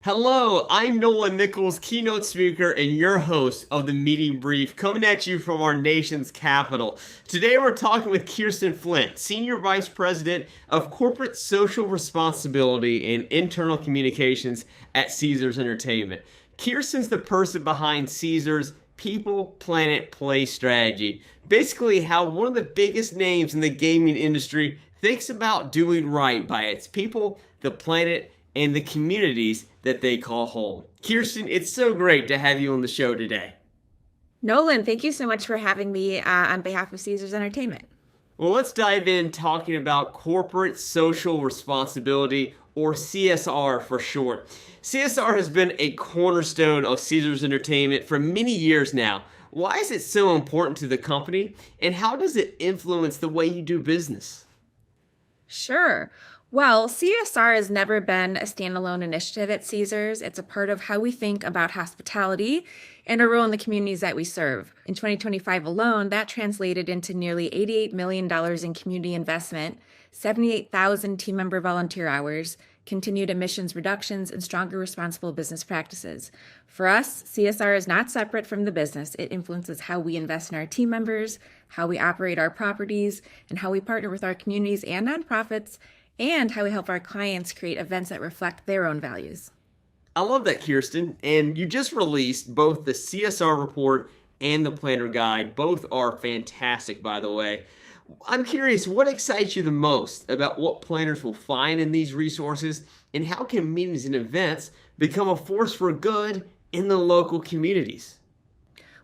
Hello, I'm Noah Nichols, keynote speaker and your host of the Meeting Brief, coming at you from our nation's capital. Today we're talking with Kiersten Flint, Senior Vice President of Corporate Social Responsibility and Internal Communications at Caesars Entertainment. Kiersten's the person behind Caesars' People, Planet, Play strategy. Basically, how one of the biggest names in the gaming industry thinks about doing right by its people, the planet, and the communities that they call home. Kiersten, it's so great to have you on the show today. Nolan, thank you so much for having me on behalf of Caesars Entertainment. Well, let's dive in talking about corporate social responsibility, or CSR for short. CSR has been a cornerstone of Caesars Entertainment for many years now. Why is it so important to the company, and how does it influence the way you do business? Sure. Well, CSR has never been a standalone initiative at Caesars. It's a part of how we think about hospitality and our role in the communities that we serve. In 2025 alone, that translated into nearly $88 million in community investment, 78,000 team member volunteer hours, continued emissions reductions, and stronger responsible business practices. For us, CSR is not separate from the business. It influences how we invest in our team members, how we operate our properties, and how we partner with our communities and nonprofits, and how we help our clients create events that reflect their own values. I love that, Kiersten. And you just released both the CSR report and the planner guide. Both are fantastic, by the way. I'm curious, what excites you the most about what planners will find in these resources, and how can meetings and events become a force for good in the local communities?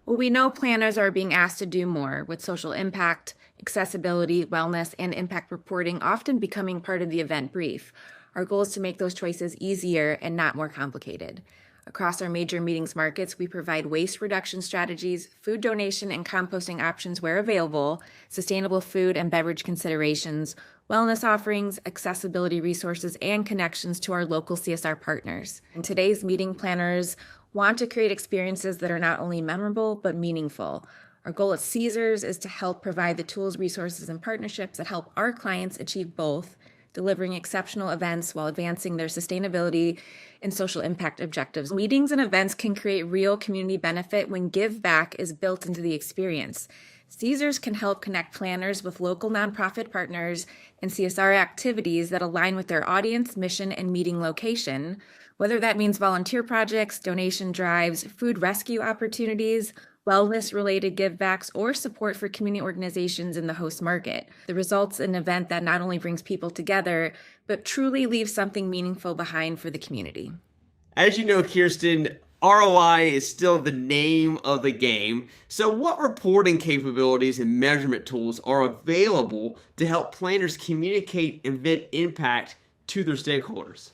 Well, we know planners are being asked to do more with social impact, accessibility, wellness, and impact reporting often becoming part of the event brief. Our goal is to make those choices easier and not more complicated. Across our major meetings markets, we provide waste reduction strategies, food donation and composting options where available, sustainable food and beverage considerations, wellness offerings, accessibility resources, and connections to our local CSR partners. And today's meeting planners want to create experiences that are not only memorable, but meaningful. Our goal at Caesars is to help provide the tools, resources, and partnerships that help our clients achieve both, delivering exceptional events while advancing their sustainability and social impact objectives. Meetings and events can create real community benefit when give back is built into the experience. Caesars can help connect planners with local nonprofit partners and CSR activities that align with their audience, mission, and meeting location, whether that means volunteer projects, donation drives, food rescue opportunities, wellness-related givebacks, or support for community organizations in the host market. The result's an event that not only brings people together, but truly leaves something meaningful behind for the community. As you know, Kiersten, ROI is still the name of the game. So what reporting capabilities and measurement tools are available to help planners communicate event impact to their stakeholders?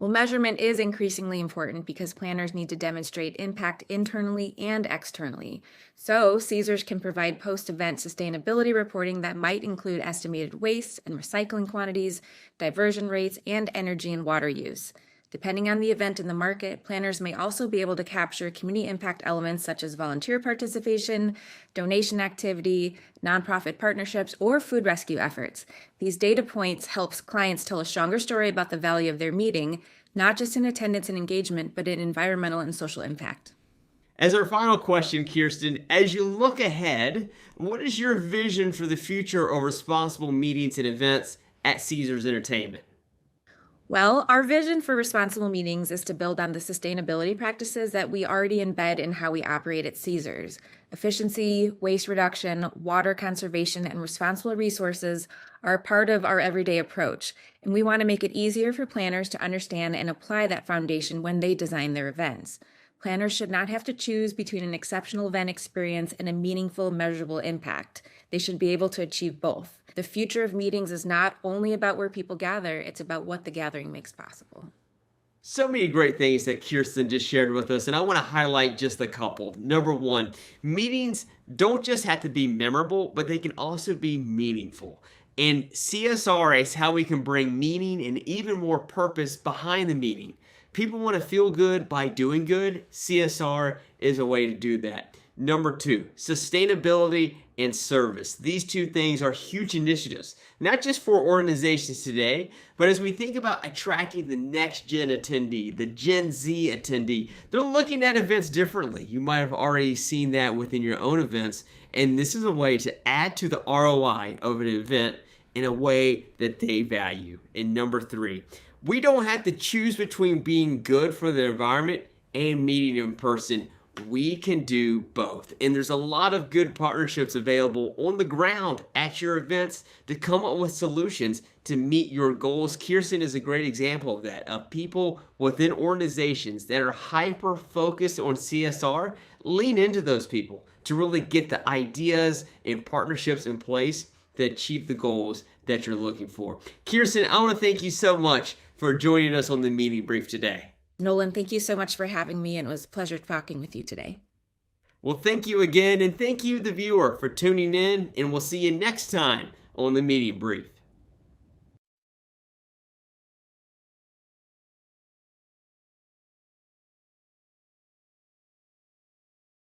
Well, measurement is increasingly important because planners need to demonstrate impact internally and externally. So, Caesars can provide post-event sustainability reporting that might include estimated waste and recycling quantities, diversion rates, and energy and water use. Depending on the event in the market, planners may also be able to capture community impact elements such as volunteer participation, donation activity, nonprofit partnerships, or food rescue efforts. These data points help clients tell a stronger story about the value of their meeting, not just in attendance and engagement, but in environmental and social impact. As our final question, Kiersten, as you look ahead, what is your vision for the future of responsible meetings and events at Caesars Entertainment? Well, our vision for responsible meetings is to build on the sustainability practices that we already embed in how we operate at Caesars. Efficiency, waste reduction, water conservation, and responsible resources are a part of our everyday approach, and we want to make it easier for planners to understand and apply that foundation when they design their events. Planners should not have to choose between an exceptional event experience and a meaningful, measurable impact. They should be able to achieve both. The future of meetings is not only about where people gather, it's about what the gathering makes possible. So many great things that Kiersten just shared with us, and I want to highlight just a couple. Number one, meetings don't just have to be memorable, but they can also be meaningful. And CSR is how we can bring meaning and even more purpose behind the meeting. People want to feel good by doing good. CSR is a way to do that. Number 2, sustainability and service. These two things are huge initiatives, not just for organizations today, but as we think about attracting the next gen attendee, the Gen Z attendee, they're looking at events differently. You might have already seen that within your own events, and this is a way to add to the ROI of an event in a way that they value. And number 3, we don't have to choose between being good for the environment and meeting in person. We can do both. And there's a lot of good partnerships available on the ground at your events to come up with solutions to meet your goals. Kiersten is a great example of that, of people within organizations that are hyper focused on CSR. Lean into those people to really get the ideas and partnerships in place to achieve the goals that you're looking for. Kiersten, I want to thank you so much for joining us on the meeting brief today. Nolan, thank you so much for having me, and it was a pleasure talking with you today. Well, thank you again, and thank you, the viewer, for tuning in, and we'll see you next time on the meeting brief.